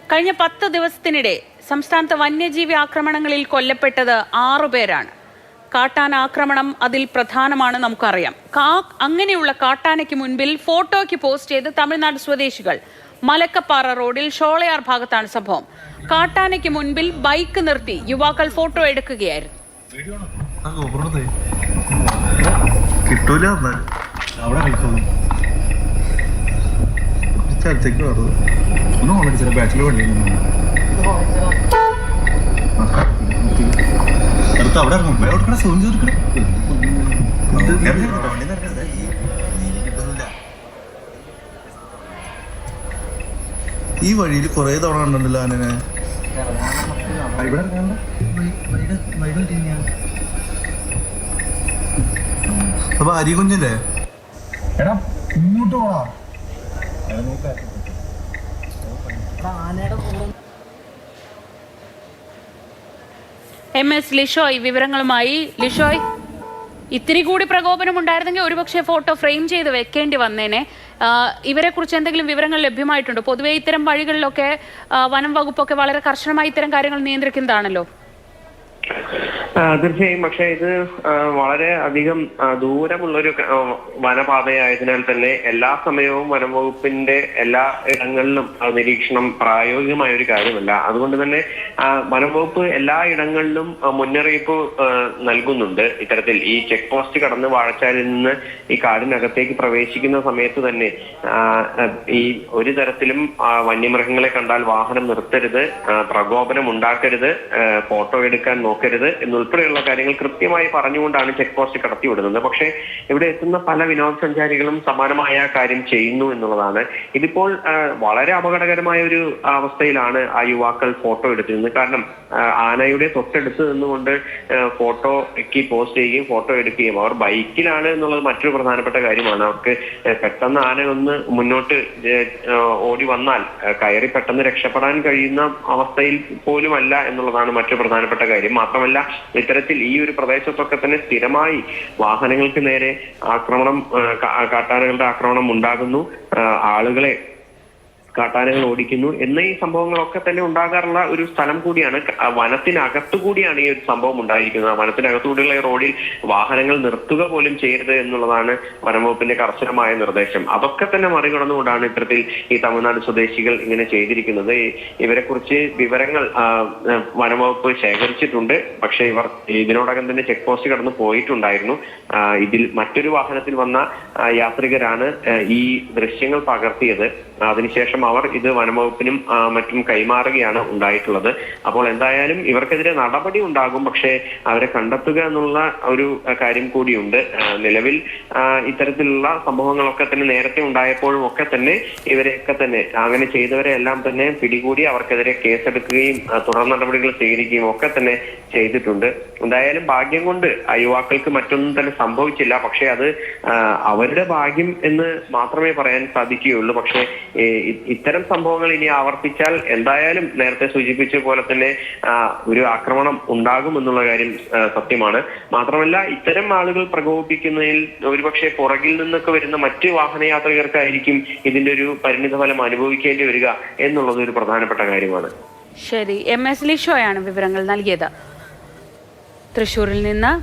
കഴിഞ്ഞ 10 ദിവസത്തിനിടെ സംസ്ഥാനത്ത് വന്യജീവി ആക്രമണങ്ങളിൽ കൊല്ലപ്പെട്ടത് 6 പേരാണ്. കാട്ടാന ആക്രമണം അതിൽ പ്രധാനമാണ്, നമുക്കറിയാം. അങ്ങനെയുള്ള കാട്ടാനയ്ക്ക് മുൻപിൽ ഫോട്ടോയ്ക്ക് പോസ്റ്റ് ചെയ്ത് തമിഴ്നാട് സ്വദേശികൾ. മലക്കപ്പാറ റോഡിൽ ഷോളയാർ ഭാഗത്താണ് സംഭവം. കാട്ടാനയ്ക്ക് മുൻപിൽ ബൈക്ക് നിർത്തി യുവാക്കൾ ഫോട്ടോ എടുക്കുകയായിരുന്നു. ഈ വഴിയിൽ കുറെ തവണ കണ്ടല്ലോ ആനനെ. അപ്പൊ അരി കുഞ്ഞല്ലേ ഇങ്ങോട്ട് പോടാ. MS ലിഷോയ് വിവരങ്ങളുമായി. ലിഷോയ്, ഇത്തിരി കൂടി പ്രകോപനം ഉണ്ടായിരുന്നെങ്കിൽ ഒരുപക്ഷെ ഫോട്ടോ ഫ്രെയിം ചെയ്ത് വെക്കേണ്ടി വന്നേനെ. ഇവരെ കുറിച്ച് എന്തെങ്കിലും വിവരങ്ങൾ ലഭ്യമായിട്ടുണ്ടോ? പൊതുവെ ഇത്തരം വഴികളിലൊക്കെ വനം വകുപ്പൊക്കെ വളരെ കർശനമായി ഇത്തരം കാര്യങ്ങൾ നിയന്ത്രിക്കുന്നതാണല്ലോ. തീർച്ചയായും. പക്ഷെ ഇത് വളരെ അധികം ദൂരമുള്ളൊരു വനപാതയായതിനാൽ തന്നെ എല്ലാ സമയവും വനംവകുപ്പിന്റെ എല്ലാ ഇടങ്ങളിലും നിരീക്ഷണം പ്രായോഗികമായ ഒരു കാര്യമല്ല. അതുകൊണ്ട് തന്നെ വനംവകുപ്പ് എല്ലാ ഇടങ്ങളിലും മുന്നറിയിപ്പ് നൽകുന്നുണ്ട്. ഇത്തരത്തിൽ ഈ ചെക്ക് പോസ്റ്റ് കടന്ന് വാഴച്ചാലിൽ നിന്ന് ഈ കാടിനകത്തേക്ക് പ്രവേശിക്കുന്ന സമയത്ത് തന്നെ ഈ ഒരു തരത്തിലും വന്യമൃഗങ്ങളെ കണ്ടാൽ വാഹനം നിർത്തരുത്, പ്രകോപനം ഉണ്ടാക്കരുത്, ഫോട്ടോ എടുക്കാൻ നോക്കരുത് എന്നുൾപ്പെടെയുള്ള കാര്യങ്ങൾ കൃത്യമായി പറഞ്ഞുകൊണ്ടാണ് ചെക്ക് പോസ്റ്റ് കടത്തിവിടുന്നത്. പക്ഷേ ഇവിടെ എത്തുന്ന പല വിനോദസഞ്ചാരികളും സമാനമായ കാര്യം ചെയ്യുന്നു എന്നുള്ളതാണ്. ഇതിപ്പോൾ വളരെ അപകടകരമായ ഒരു അവസ്ഥയിലാണ് ആ യുവാക്കൾ ഫോട്ടോ എടുത്തിരുന്നത്. കാരണം ആനയുടെ തൊട്ടടുത്ത് നിന്നുകൊണ്ട് ഫോട്ടോയ്ക്ക് പോസ്റ്റ് ചെയ്യുകയും ഫോട്ടോ എടുക്കുകയും അവർ ബൈക്കിലാണ് എന്നുള്ളത് മറ്റൊരു പ്രധാനപ്പെട്ട കാര്യമാണ്. അവർക്ക് പെട്ടെന്ന് ആന ഒന്ന് മുന്നോട്ട് ഓടി വന്നാൽ കയറി പെട്ടെന്ന് രക്ഷപ്പെടാൻ കഴിയുന്ന അവസ്ഥയിൽ പോലുമല്ല എന്നുള്ളതാണ് മറ്റൊരു പ്രധാനപ്പെട്ട കാര്യം. മാത്രമല്ല ഇത്തരത്തിൽ ഈ ഒരു പ്രദേശത്തൊക്കെ തന്നെ സ്ഥിരമായി വാഹനങ്ങൾക്ക് നേരെ കാട്ടാനകളുടെ ആക്രമണം ഉണ്ടാകുന്നു, ആളുകളെ കാട്ടാനകൾ ഓടിക്കുന്നു എന്ന ഈ സംഭവങ്ങളൊക്കെ തന്നെ ഉണ്ടാകാറുള്ള ഒരു സ്ഥലം കൂടിയാണ്. വനത്തിനകത്തു കൂടിയാണ് ഈ ഒരു സംഭവം ഉണ്ടായിരിക്കുന്നത്. വനത്തിനകത്തുകൂടിയുള്ള റോഡിൽ വാഹനങ്ങൾ നിർത്തുക പോലും ചെയ്യരുത് എന്നുള്ളതാണ് വനംവകുപ്പിന്റെ കർശനമായ നിർദ്ദേശം. അതൊക്കെ തന്നെ മറികടന്നുകൊണ്ടാണ് ഇത്തരത്തിൽ ഈ തമിഴ്നാട് സ്വദേശികൾ ഇങ്ങനെ ചെയ്തിരിക്കുന്നത്. ഇവരെ കുറിച്ച് വിവരങ്ങൾ വനംവകുപ്പ് ശേഖരിച്ചിട്ടുണ്ട്. പക്ഷേ ഇവർ ഇതിനോടകം തന്നെ ചെക്ക് പോസ്റ്റ് കടന്ന് പോയിട്ടുണ്ടായിരുന്നു. ഇതിൽ മറ്റൊരു വാഹനത്തിൽ വന്ന യാത്രികരാണ് ഈ ദൃശ്യങ്ങൾ പകർത്തിയത്. അതിനുശേഷം അവർ ഇത് വനംവകുപ്പിനും മറ്റും കൈമാറുകയാണ് ഉണ്ടായിട്ടുള്ളത്. അപ്പോൾ എന്തായാലും ഇവർക്കെതിരെ നടപടി ഉണ്ടാകും. പക്ഷേ അവരെ കണ്ടെത്തുക എന്നുള്ള ഒരു കാര്യം കൂടിയുണ്ട്. നിലവിൽ ഇത്തരത്തിലുള്ള സംഭവങ്ങളൊക്കെ തന്നെ നേരത്തെ ഉണ്ടായപ്പോഴും ഒക്കെ തന്നെ ഇവരെയൊക്കെ തന്നെ അങ്ങനെ ചെയ്തവരെ എല്ലാം തന്നെ പിടികൂടി അവർക്കെതിരെ കേസെടുക്കുകയും തുടർ നടപടികൾ സ്വീകരിക്കുകയും ഒക്കെ തന്നെ ചെയ്തിട്ടുണ്ട്. എന്തായാലും ഭാഗ്യം കൊണ്ട് ആ യുവാക്കൾക്ക് മറ്റൊന്നും തന്നെ സംഭവിച്ചില്ല. പക്ഷെ അത് അവരുടെ ഭാഗ്യം എന്ന് മാത്രമേ പറയാൻ സാധിക്കുകയുള്ളൂ. പക്ഷേ ഇത്തരം സംഭവങ്ങൾ ഇനി ആവർത്തിച്ചാൽ എന്തായാലും നേരത്തെ സൂചിപ്പിച്ച പോലെ തന്നെ ഒരു ആക്രമണം ഉണ്ടാകും എന്നുള്ള കാര്യം സത്യമാണ്. മാത്രമല്ല ഇത്തരം ആളുകൾ പ്രകോപിപ്പിക്കുന്നതിൽ ഒരുപക്ഷെ പുറകിൽ നിന്നൊക്കെ വരുന്ന മറ്റ് വാഹനയാത്രികർക്കായിരിക്കും ഇതിന്റെ ഒരു പരിണിത ഫലം അനുഭവിക്കേണ്ടി വരിക എന്നുള്ളത് ഒരു പ്രധാനപ്പെട്ട കാര്യമാണ്. ശരി, MS ലിഷോയാണ് വിവരങ്ങൾ നൽകിയത് തൃശ്ശൂരിൽ നിന്ന്.